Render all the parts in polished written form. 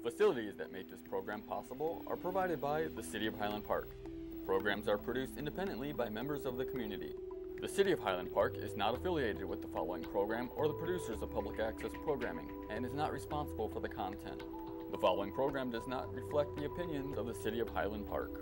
Facilities that make this program possible are provided by the City of Highland Park. Programs are produced independently by members of the community. The City of Highland Park is not affiliated with the following program or the producers of public access programming and is not responsible for the content. The following program does not reflect the opinions of the City of Highland Park.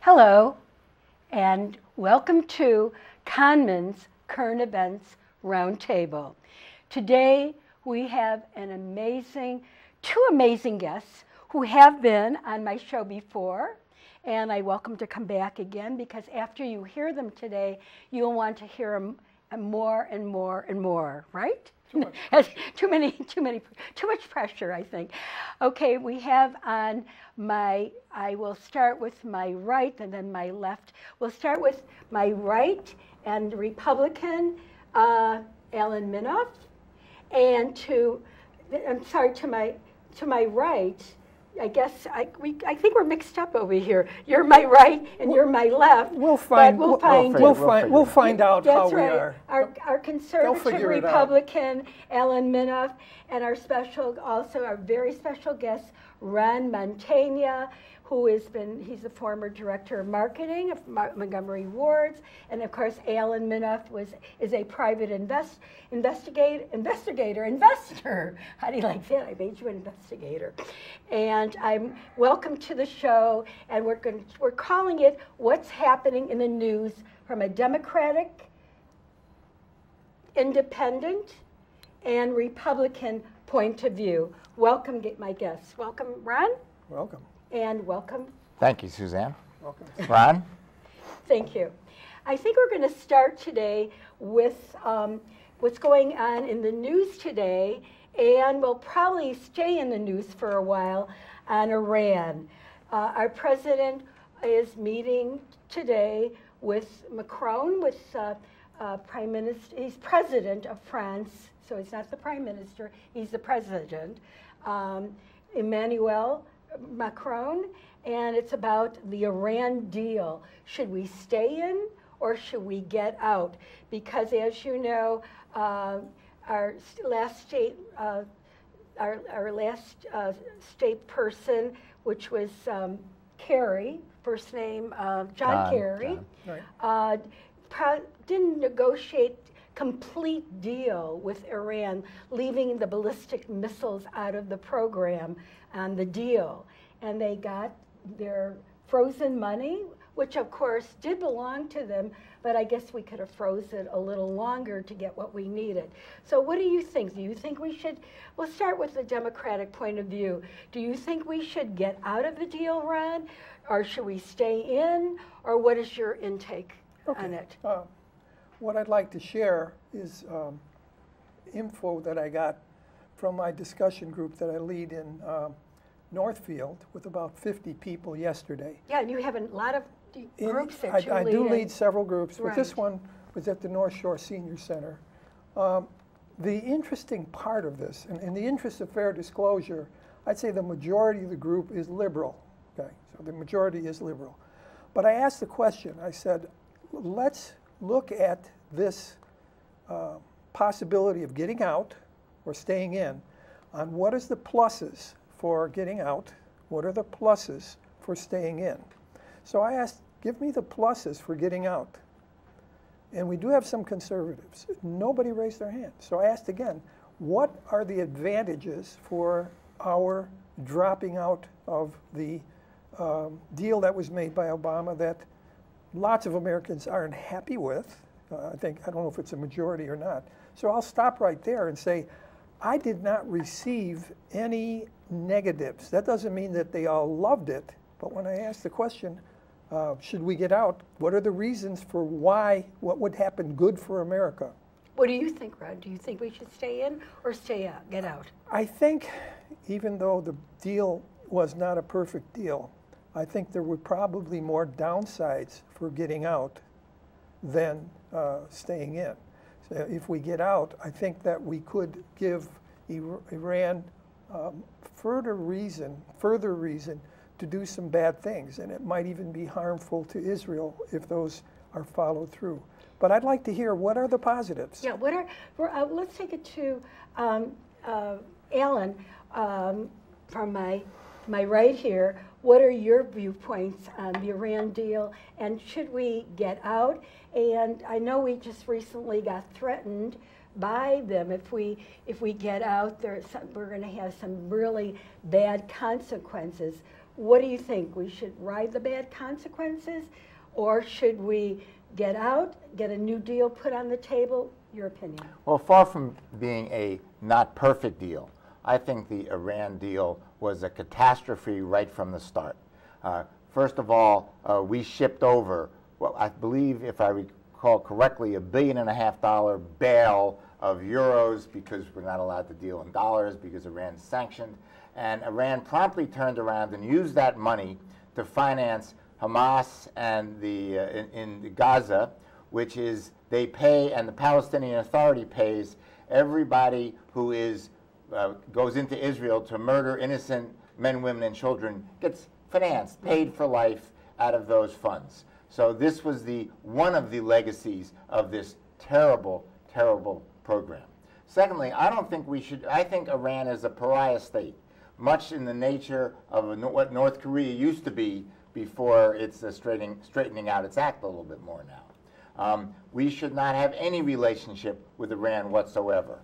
Hello, and welcome to Cahnmanns Current Events Roundtable. Today we have two amazing guests who have been on my show before, and I welcome to come back again because after you hear them today, you'll want to hear them more and more and more, right? Too much pressure, I think. Okay, we have on I will start with my right and then my left. We'll start with my right and Republican Alan Minoff, and to my right, I guess I think we're mixed up over here. You're my right and you're my left. We'll find out how we are. Our conservative Republican Alan Minoff, and our very special guest Ron Montaigne, he's the former director of marketing of Montgomery Wards, and of course Alan Minoff is a private investor. How do you like that? I made you an investigator. And I'm welcome to the show, and we're calling it "What's Happening in the News from a Democratic, Independent, and Republican Point of View." Welcome, my guests. Welcome, Ron. Welcome. And welcome. Thank you, Suzanne. Welcome. Ron? Thank you. I think we're going to start today with what's going on in the news today, and we'll probably stay in the news for a while on Iran. Our president is meeting today with Macron, with Prime Minister. He's president of France, so he's not the prime minister, he's the president. Emmanuel Macron, and it's about the Iran deal. Should we stay in or should we get out? Because as you know, our last state person, which was Kerry, first name John Kerry, didn't negotiate complete deal with Iran, leaving the ballistic missiles out of the program and the deal. And they got their frozen money, which of course did belong to them, but I guess we could have frozen a little longer to get what we needed. So what do you think? Do you think we should, we'll start with the Democratic point of view. Do you think we should get out of the deal, Ron? Or should we stay in? Or what is your intake on it? What I'd like to share is info that I got from my discussion group that I lead in Northfield with about 50 people yesterday. Yeah, and you have a lot of groups that you lead. I do lead several groups, right. But this one was at the North Shore Senior Center. The interesting part of this, and in the interest of fair disclosure, I'd say the majority of the group is liberal. Okay, so the majority is liberal. But I asked the question, I said, let's look at this possibility of getting out or staying in on what is the pluses for getting out, what are the pluses for staying in. So I asked, give me the pluses for getting out. And we do have some conservatives. Nobody raised their hand. So I asked again, what are the advantages for our dropping out of the deal that was made by Obama that lots of Americans aren't happy with? I don't know if it's a majority or not. So I'll stop right there and say, I did not receive any negatives. That doesn't mean that they all loved it. But when I asked the question, should we get out, what are the reasons for why, what would happen good for America? What do you think, Rod? Do you think we should stay in or stay out, get out? I think even though the deal was not a perfect deal, I think there were probably more downsides for getting out than staying in. So if we get out, I think that we could give Iran further reason to do some bad things, and it might even be harmful to Israel if those are followed through. But I'd like to hear, what are the positives? Yeah, what are, let's take it to Alan from my right here. What are your viewpoints on the Iran deal, and should we get out? And I know we just recently got threatened by them. If we get out, we're going to have some really bad consequences. What do you think? We should ride the bad consequences, or should we get out, get a new deal put on the table? Your opinion? Well, far from being a not perfect deal, I think the Iran deal was a catastrophe right from the start. First of all, we shipped over, well, I believe, if I recall correctly, $1.5 billion bail of euros, because we're not allowed to deal in dollars because Iran is sanctioned. And Iran promptly turned around and used that money to finance Hamas and in Gaza, which is they pay, and the Palestinian Authority pays everybody who goes into Israel to murder innocent men, women, and children, gets financed, paid for life out of those funds. So this was one of the legacies of this terrible, terrible program. Secondly, I think Iran is a pariah state, much in the nature of what North Korea used to be before it's straightening out its act a little bit more now. We should not have any relationship with Iran whatsoever.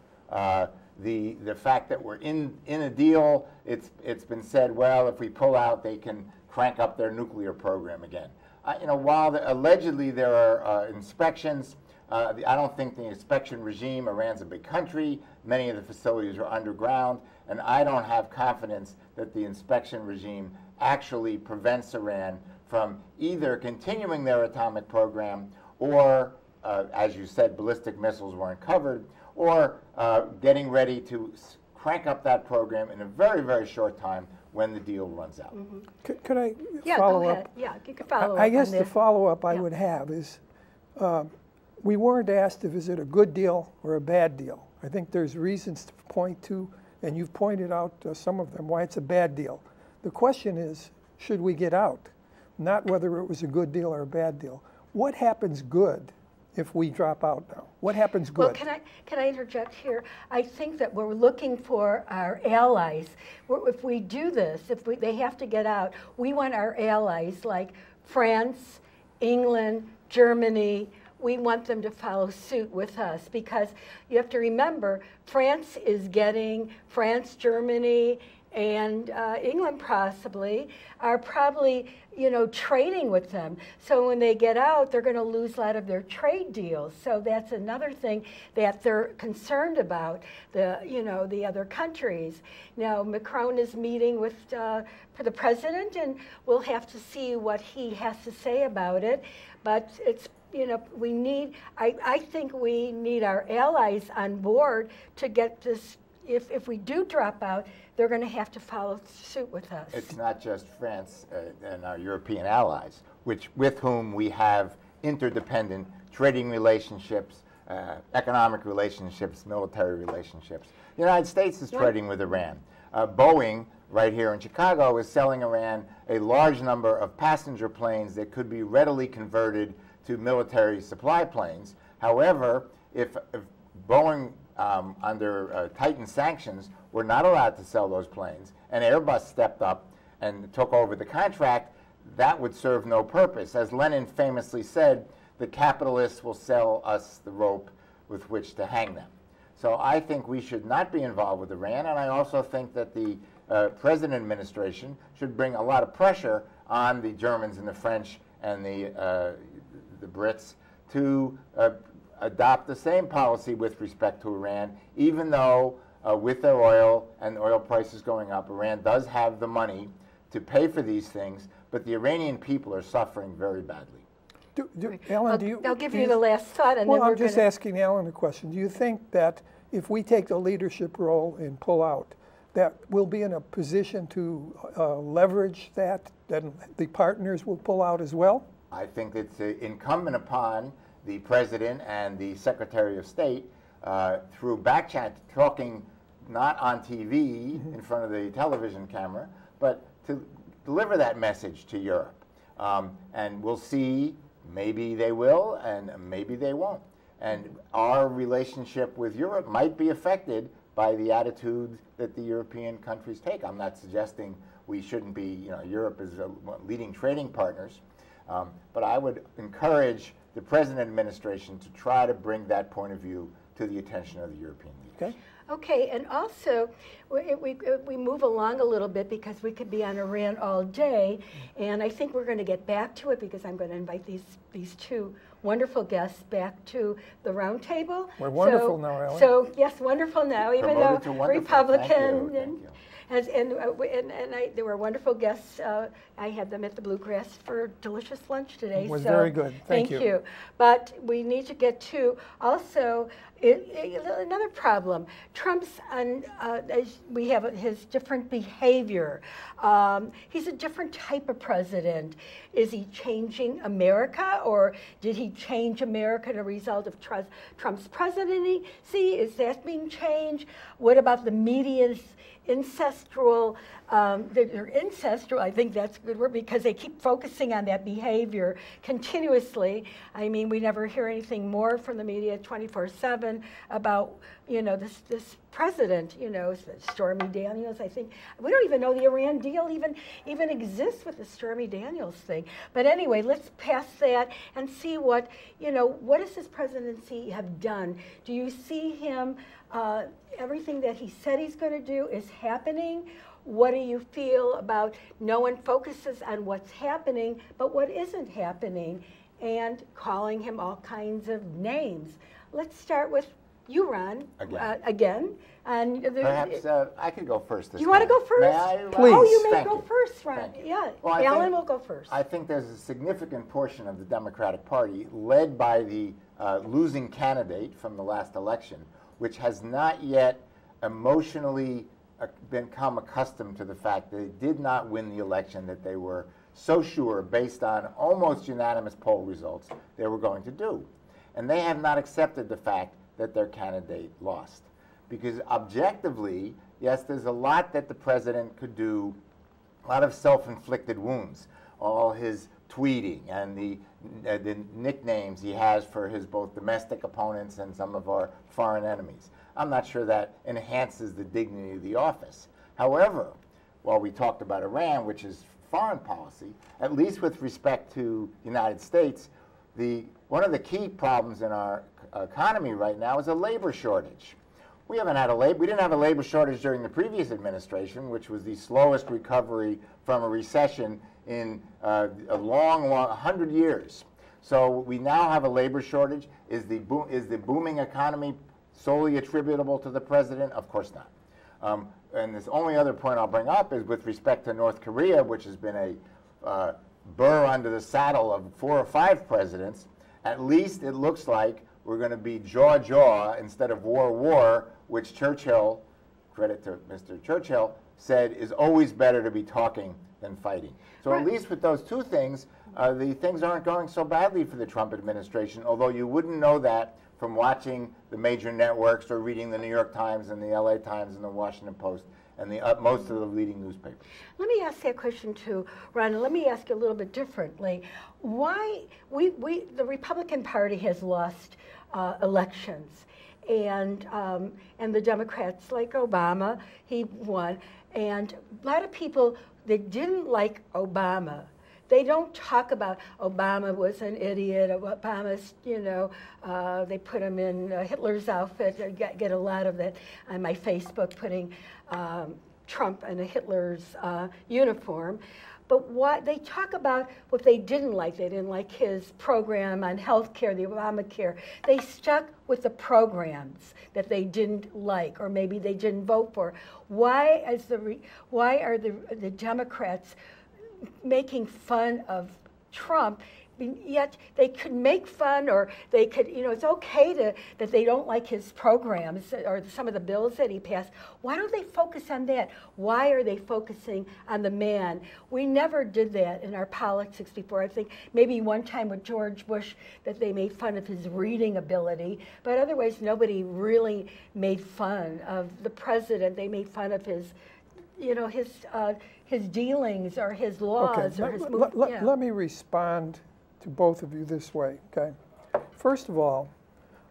The fact that we're in a deal, it's been said, well, if we pull out, they can crank up their nuclear program again. While allegedly there are inspections, I don't think the inspection regime, Iran's a big country, many of the facilities are underground, and I don't have confidence that the inspection regime actually prevents Iran from either continuing their atomic program or, as you said, ballistic missiles weren't covered, or getting ready to crank up that program in a very, very short time when the deal runs out. Mm-hmm. Could I Yeah, follow go up? ahead. Yeah, you can follow up. I guess on the this. follow-up I Yeah. would have is, we weren't asked if is it a good deal or a bad deal. I think there's reasons to point to, and you've pointed out some of them, why it's a bad deal. The question is, should we get out? Not whether it was a good deal or a bad deal. What happens good if we drop out now? What happens good? Well, can I interject here? I think that we're looking for our allies. If we do this, they have to get out, we want our allies like France, England, Germany. We want them to follow suit with us, because you have to remember, France, Germany, and England possibly are probably, trading with them. So when they get out, they're going to lose a lot of their trade deals. So that's another thing that they're concerned about, the other countries. Now, Macron is meeting with for the president, and we'll have to see what he has to say about it. But it's, I think we need our allies on board to get this. If we do drop out, they're going to have to follow suit with us. It's not just France and our European allies, with whom we have interdependent trading relationships, economic relationships, military relationships. The United States is trading with Iran. Boeing, right here in Chicago, is selling Iran a large number of passenger planes that could be readily converted to military supply planes. However, if Boeing, under tightened sanctions, were not allowed to sell those planes, and Airbus stepped up and took over the contract, that would serve no purpose. As Lenin famously said, the capitalists will sell us the rope with which to hang them. So I think we should not be involved with Iran, and I also think that the President administration should bring a lot of pressure on the Germans and the French and the Brits to adopt the same policy with respect to Iran, even though with their oil and oil prices going up, Iran does have the money to pay for these things, but the Iranian people are suffering very badly. Alan, do you? I'll give you the last thought, and Well, then we're I'm just asking Alan a question. Do you think that if we take the leadership role and pull out, that we'll be in a position to leverage that, then the partners will pull out as well? I think it's incumbent upon the President and the Secretary of State through backchat, talking not on TV in front of the television camera, but to deliver that message to Europe. And we'll see, maybe they will and maybe they won't. And our relationship with Europe might be affected by the attitude that the European countries take. I'm not suggesting we shouldn't be, Europe is leading trading partners, but I would encourage the President administration to try to bring that point of view to the attention of the European leaders. Okay. Okay, and also, we move along a little bit because we could be on Iran all day, and I think we're going to get back to it because I'm going to invite these two wonderful guests back to the round table. We're wonderful now, Ellen. So, yes, wonderful now, even though Republican. Thank you. There were wonderful guests. I had them at the Bluegrass for delicious lunch today. It was very good. Thank you. But we need to get to also another problem. Trump's we have his different behavior. He's a different type of president. Is he changing America, or did he change America as a result of Trump's presidency? Is that being changed? What about the media's ancestral, I think that's a good word, because they keep focusing on that behavior continuously. I mean, we never hear anything more from the media 24/7 about, this president, Stormy Daniels. I think we don't even know the Iran deal even exists with the Stormy Daniels thing. But anyway, let's pass that and see what does this presidency have done? Do you see him, everything that he said he's going to do is happening? What do you feel about no one focuses on what's happening, but what isn't happening, and calling him all kinds of names? Let's start with you, Ron. Again. And perhaps I could go first this time. You want to go first? May I? Please. Oh, you may Thank go you. first, Ron. Thank you. Yeah, Well, Alan will go first. I think there's a significant portion of the Democratic Party, led by the losing candidate from the last election, which has not yet emotionally become accustomed to the fact that they did not win the election that they were so sure, based on almost unanimous poll results, they were going to do. And they have not accepted the fact that their candidate lost. Because objectively, yes, there's a lot that the president could do, a lot of self-inflicted wounds, all his tweeting and the nicknames he has for his both domestic opponents and some of our foreign enemies. I'm not sure that enhances the dignity of the office. However, while we talked about Iran, which is foreign policy, at least with respect to the United States, one of the key problems in our economy right now is a labor shortage. We didn't have a labor shortage during the previous administration, which was the slowest recovery from a recession in a long 100 years. So we now have a labor shortage. Is the booming economy solely attributable to the president? Of course not. And the only other point I'll bring up is with respect to North Korea, which has been a burr under the saddle of 4 or 5 presidents. At least it looks like we're going to be jaw instead of war, which Churchill, credit to Mr. Churchill, said is always better to be talking than fighting. So at least with those two things, the things aren't going so badly for the Trump administration, although you wouldn't know that from watching the major networks or reading the New York Times and the LA Times and the Washington Post and most of the leading newspapers. Let me ask that question too, Ron. Let me ask you a little bit differently. Why the Republican Party has lost elections, and the Democrats, like Obama, he won, and a lot of people that didn't like Obama. They don't talk about Obama was an idiot. Obama's, they put him in Hitler's outfit. I get a lot of that on my Facebook, putting Trump in a Hitler's uniform. But what they talk about what they didn't like. They didn't like his program on health care, the Obamacare. They stuck with the programs that they didn't like, or maybe they didn't vote for. Why are the Democrats making fun of Trump, yet they could make fun, or they could, it's okay that they don't like his programs or some of the bills that he passed. Why don't they focus on that? Why are they focusing on the man? We never did that in our politics before. I think maybe one time with George Bush that they made fun of his reading ability, but otherwise nobody really made fun of the president. They made fun of his dealings or his laws or his movement. Let me respond to both of you this way, okay? First of all,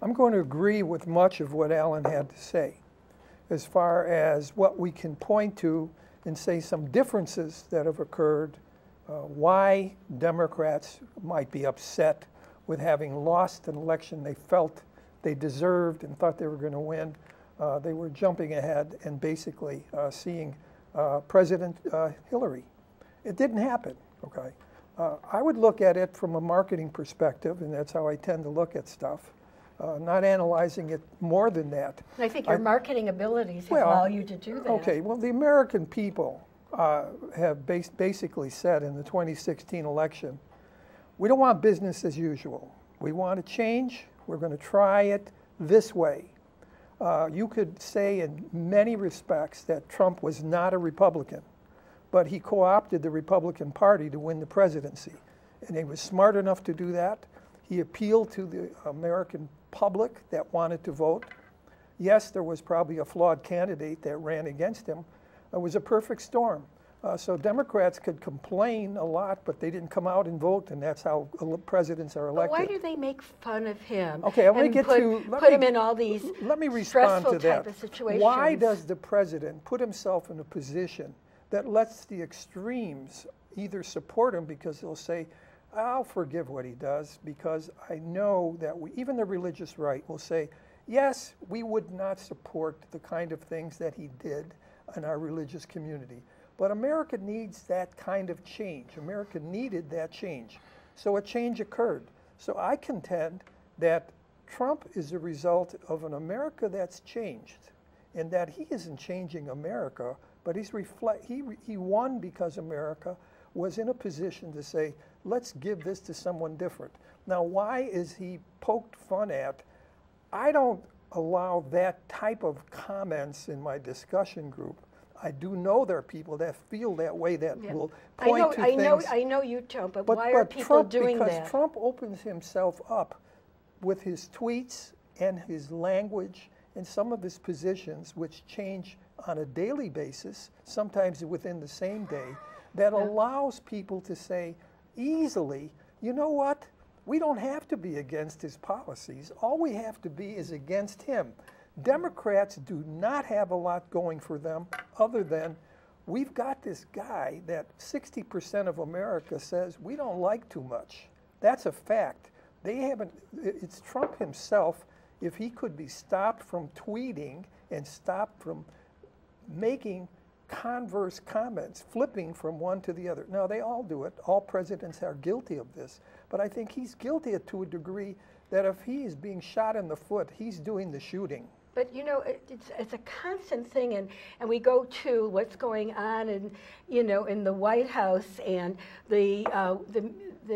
I'm going to agree with much of what Alan had to say as far as what we can point to and say some differences that have occurred, why Democrats might be upset with having lost an election they felt they deserved and thought they were going to win. They were jumping ahead and basically seeing President Hillary. It didn't happen, okay? I would look at it from a marketing perspective, and that's how I tend to look at stuff, not analyzing it more than that. I think your marketing abilities allow you to do that. Okay, well, the American people have basically said in the 2016 election, we don't want business as usual. We want to change. We're going to try it this way. You could say in many respects that Trump was not a Republican, but he co-opted the Republican Party to win the presidency. And he was smart enough to do that. He appealed to the American public that wanted to vote. Yes, there was probably a flawed candidate that ran against him. It was a perfect storm. So Democrats could complain a lot, but they didn't come out and vote, and that's how presidents are elected. But why do they make fun of him? Okay, I'm going to get to... Put him in all these let me respond to that. Type of situations. Why does the president put himself in a position that lets the extremes either support him because they'll say, I'll forgive what he does because I know that even the religious right will say, yes, we would not support the kind of things that he did in our religious community. But America needs that kind of change. America needed that change. So a change occurred. So I contend that Trump is a result of an America that's changed, and that he isn't changing America, but he won because America was in a position to say, let's give this to someone different. Now, why is he poked fun at? I don't allow that type of comments in my discussion group. I do know there are people that feel that way that will point to things. I know you don't, but why are people doing that? Because Trump opens himself up with his tweets and his language and some of his positions, which change on a daily basis, sometimes within the same day, that allows people to say easily, you know what? We don't have to be against his policies. All we have to be is against him. Democrats do not have a lot going for them other than we've got this guy that 60% of America says we don't like too much. That's a fact. They haven't, it's Trump himself, if he could be stopped from tweeting and stopped from making converse comments, flipping from one to the other. Now, they all do it. All presidents are guilty of this. But I think he's guilty to a degree that if he is being shot in the foot, he's doing the shooting. But you know, it's a constant thing, and we go to what's going on in the White House and the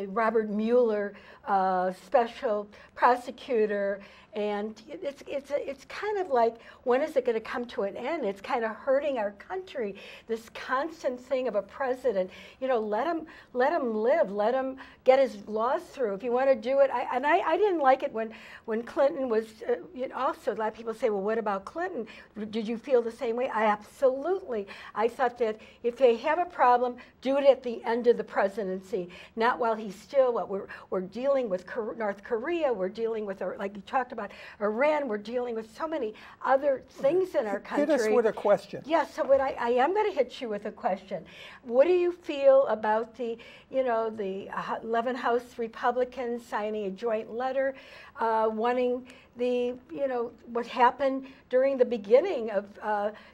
Robert Mueller special prosecutor, and it's kind of like, when is it going to come to an end? It's kind of hurting our country. This constant thing of a president, let him live, let him get his laws through. If you want to do it, I didn't like it when Clinton was. Also, a lot of people say, well, what about Clinton? Did you feel the same way? Absolutely. I thought that if they have a problem, do it at the end of the presidency, not while he's still. We're dealing with North Korea. We're dealing with, like you talked about, Iran. We're dealing with so many other things in our country. Hit us with a question. Yes, so what I am going to hit you with a question. What do you feel about the 11 House Republicans signing a joint letter wanting what happened during the beginning of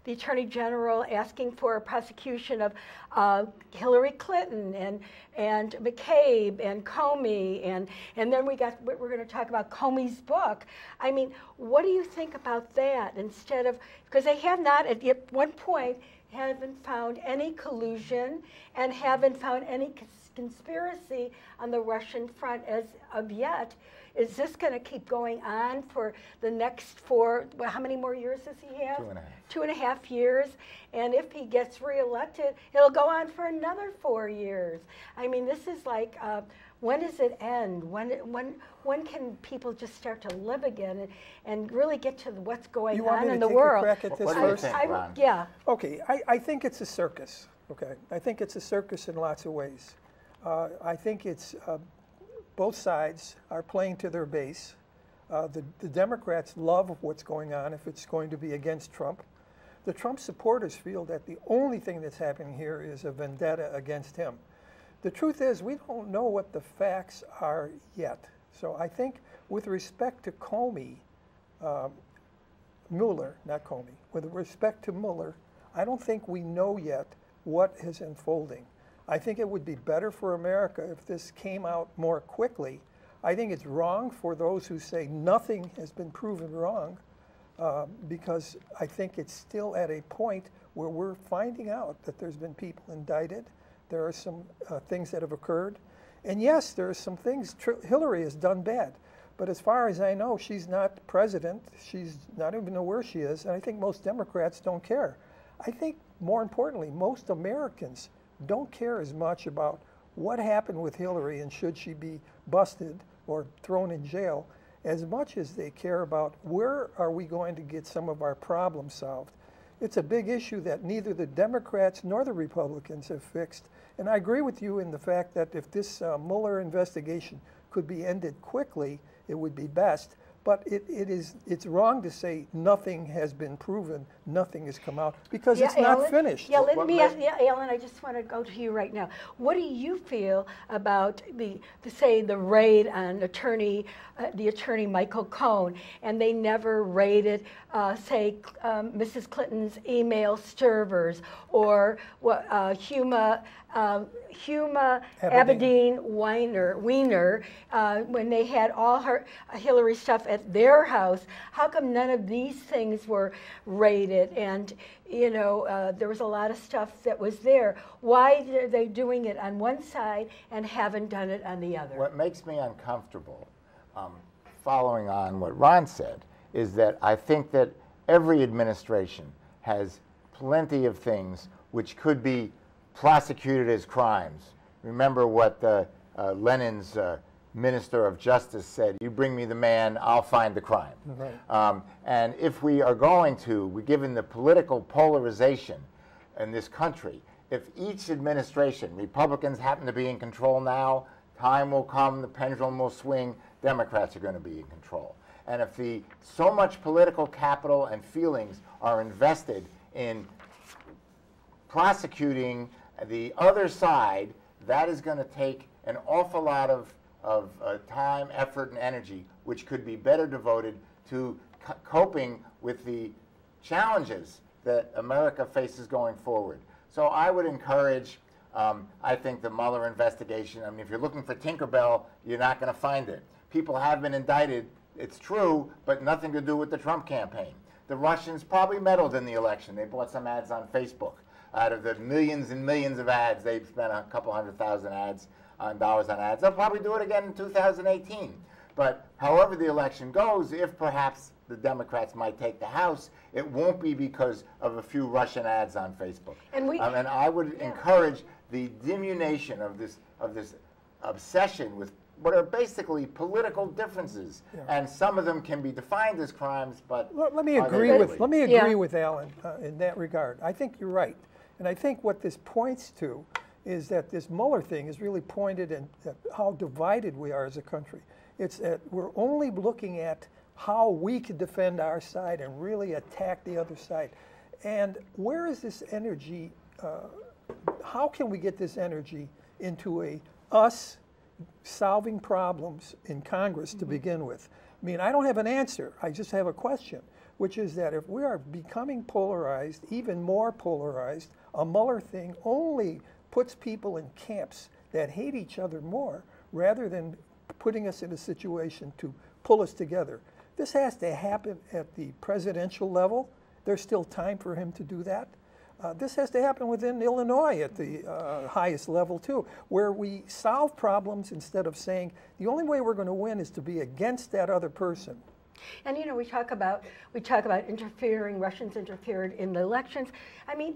the Attorney General asking for a prosecution of Hillary Clinton and McCabe and Comey, and then we're going to talk about Comey's book. I mean, what do you think about that? Instead of, because they have not, at one point, haven't found any collusion and haven't found any conspiracy on the Russian front as of yet. Is this going to keep going on for the next well, how many more years does he have? 2.5. 2.5 years. And if he gets reelected, it'll go on for another 4 years. I mean, this is like, when does it end? When can people just start to live again and really get to what's going on in the world? You want me to take a crack at this What do you first? think, Ron? Yeah. Okay, I think it's a circus, okay? I think it's a circus in lots of ways. I think it's both sides are playing to their base. The Democrats love what's going on if it's going to be against Trump. The Trump supporters feel that the only thing that's happening here is a vendetta against him. The truth is, we don't know what the facts are yet. So I think with respect to Mueller, not Comey, with respect to Mueller, I don't think we know yet what is unfolding. I think it would be better for America if this came out more quickly. I think it's wrong for those who say nothing has been proven wrong, because I think it's still at a point where we're finding out that there's been people indicted. There are some things that have occurred. And yes, there are some things Hillary has done bad. But as far as I know, she's not president. She's not even know where she is. And I think most Democrats don't care. I think more importantly, most Americans don't care as much about what happened with Hillary and should she be busted or thrown in jail as much as they care about where are we going to get some of our problems solved. It's a big issue that neither the Democrats nor the Republicans have fixed. And I agree with you in the fact that if this Mueller investigation could be ended quickly, it would be best. But it's wrong to say nothing has been proven, nothing has come out, because it's not finished. Yeah, let me ask, Alan, I just want to go to you right now. What do you feel about the raid on the attorney Michael Cohen, and they never raided, Mrs. Clinton's email servers, or Huma Abedin Weiner, when they had all her Hillary stuff at their house? How come none of these things were raided? And there was a lot of stuff that was there. Why are they doing it on one side and haven't done it on the other? What makes me uncomfortable, following on what Ron said, is that I think that every administration has plenty of things which could be prosecuted as crimes. Remember what Lenin's Minister of Justice said, "You bring me the man, I'll find the crime." Right. And if we are going to, given the political polarization in this country, if each administration, Republicans happen to be in control now, time will come, the pendulum will swing, Democrats are going to be in control. And if so much political capital and feelings are invested in prosecuting the other side, that is going to take an awful lot of time, effort, and energy, which could be better devoted to coping with the challenges that America faces going forward. So I would encourage, I think, the Mueller investigation. I mean, if you're looking for Tinkerbell, you're not going to find it. People have been indicted, it's true, but nothing to do with the Trump campaign. The Russians probably meddled in the election. They bought some ads on Facebook. Out of the millions and millions of ads, they've spent a couple $100,000 dollars on ads. They'll probably do it again in 2018. But however the election goes, if perhaps the Democrats might take the House, it won't be because of a few Russian ads on Facebook. And I would encourage the diminution of this obsession with what are basically political differences, and some of them can be defined as crimes. But let me agree with Alan in that regard. I think you're right, and I think what this points to is that this Mueller thing is really pointed at how divided we are as a country. It's that we're only looking at how we can defend our side and really attack the other side. And where is this energy? How can we get this energy into us solving problems in Congress to begin with? I mean, I don't have an answer. I just have a question, which is that if we are becoming polarized, even more polarized, a Mueller thing only puts people in camps that hate each other more rather than putting us in a situation to pull us together. This has to happen at the presidential level. There's still time for him to do that. This has to happen within Illinois at the highest level too, where we solve problems instead of saying the only way we're going to win is to be against that other person. And you know, we talk about interfering. Russians interfered in the elections. I mean,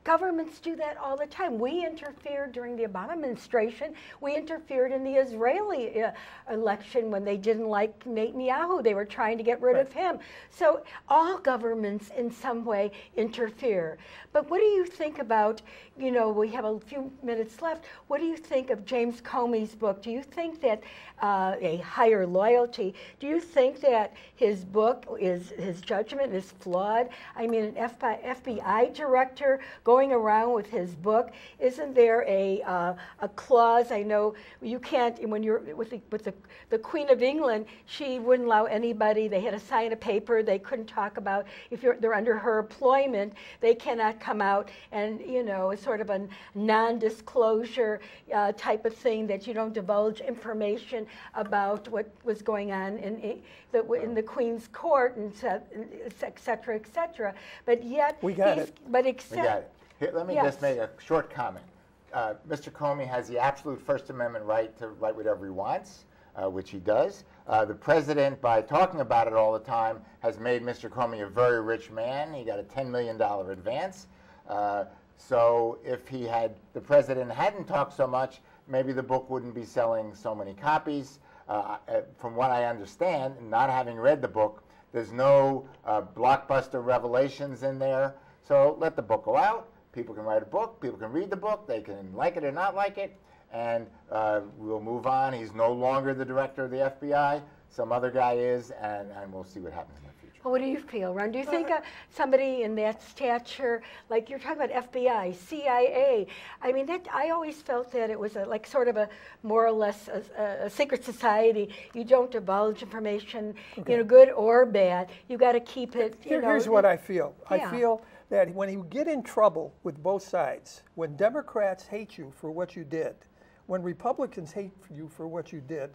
governments do that all the time. We interfered during the Obama administration. We interfered in the Israeli election when they didn't like Netanyahu. They were trying to get rid of him. So all governments in some way interfere. But what do you think about, you know, we have a few minutes left. What do you think of James Comey's book? Do you think that a higher loyalty, do you think that his book, his judgment is flawed? I mean, an FBI director going around with his book, isn't there a clause? I know you can't, when you're with the Queen of England, she wouldn't allow anybody, they had to sign a paper, they couldn't talk about, if they're under her employment, they cannot come out and, you know, it's sort of a non-disclosure type of thing, that you don't divulge information about what was going on in the Queen's court, and et cetera, et cetera. But yet, we got it. But except, We got it. Here, let me Yes. just make a short comment. Mr. Comey has the absolute First Amendment right to write whatever he wants, which he does. The president, by talking about it all the time, has made Mr. Comey a very rich man. He got a $10 million advance. So if the president hadn't talked so much, maybe the book wouldn't be selling so many copies. From what I understand, not having read the book, there's no blockbuster revelations in there. So let the book go out. People can write a book. People can read the book. They can like it or not like it. And we'll move on. He's no longer the director of the FBI. Some other guy is, and we'll see what happens in the future. well, what do you feel, Ron? Do you think somebody in that stature, like you're talking about FBI, CIA, I mean, I always felt that it was like sort of a more or less a secret society. You don't divulge information, you know, good or bad. You got to keep it, you know. Here's what I feel. Yeah. I feel that when you get in trouble with both sides, when Democrats hate you for what you did, when Republicans hate you for what you did,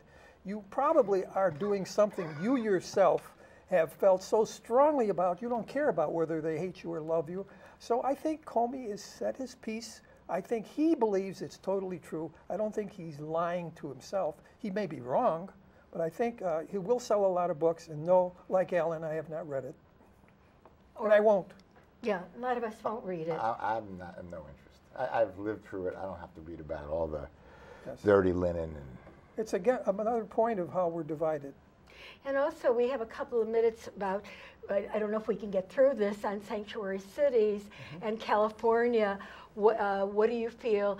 you probably are doing something you yourself have felt so strongly about, you don't care about whether they hate you or love you. So I think Comey has said his piece. I think he believes it's totally true. I don't think he's lying to himself. He may be wrong, but I think he will sell a lot of books, and no, like Alan, I have not read it. And I won't. Yeah, a lot of us won't read it. I'm no interest. I've lived through it. I don't have to read about all the dirty linen. And It's again another point of how we're divided. And also, we have a couple of minutes about, I don't know if we can get through this, on sanctuary cities and California. What do you feel?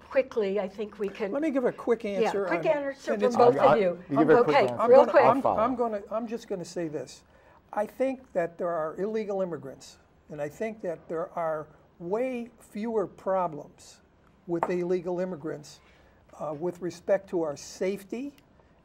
Quickly, I think we can. Let me give a quick answer. Yeah, quick answer and from it's- both of you. You give a quick Okay, answer. real quick. I'm just going to say this. I think that there are illegal immigrants, and I think that there are way fewer problems with the illegal immigrants with respect to our safety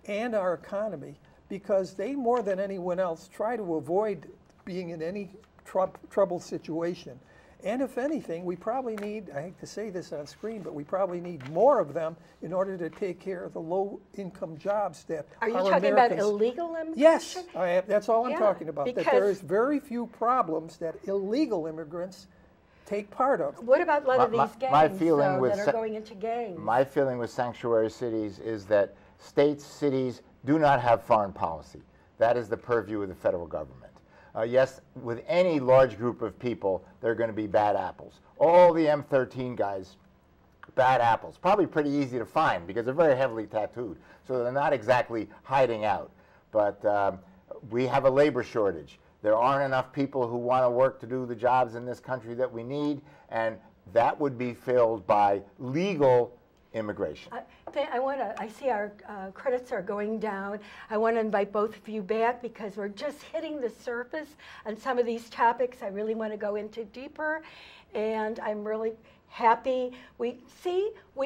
and our economy, because they, more than anyone else, try to avoid being in any trouble situation. And if anything, we probably need, I hate to say this on screen, but we probably need more of them in order to take care of the low-income jobs that Are you our talking Americans, about illegal immigration? Yes, that's all I'm Yeah, talking about. That because- there is very few problems that illegal immigrants take part of. What about a lot of these gangs, my feeling though, with that are going into gangs? My feeling with sanctuary cities is that states, cities do not have foreign policy. That is the purview of the federal government. Yes, with any large group of people, there are going to be bad apples. All the M13 guys, bad apples. Probably pretty easy to find because they're very heavily tattooed. So they're not exactly hiding out. But we have a labor shortage. There aren't enough people who want to work to do the jobs in this country that we need, and that would be filled by legal immigration. I see our credits are going down. I want to invite both of you back because we're just hitting the surface on some of these topics I really want to go into deeper, and I'm really happy. We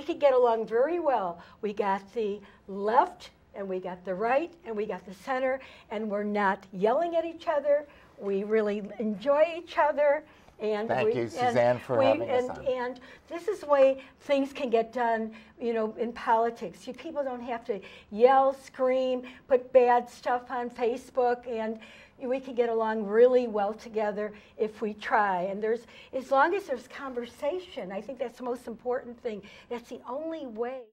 could get along very well. We got the left, and we got the right, and we got the center, and we're not yelling at each other. We really enjoy each other, And Thank you, Suzanne, for having us on. And this is the way things can get done, you know, in politics. People don't have to yell, scream, put bad stuff on Facebook, and we can get along really well together if we try. And as long as there's conversation, I think that's the most important thing. That's the only way.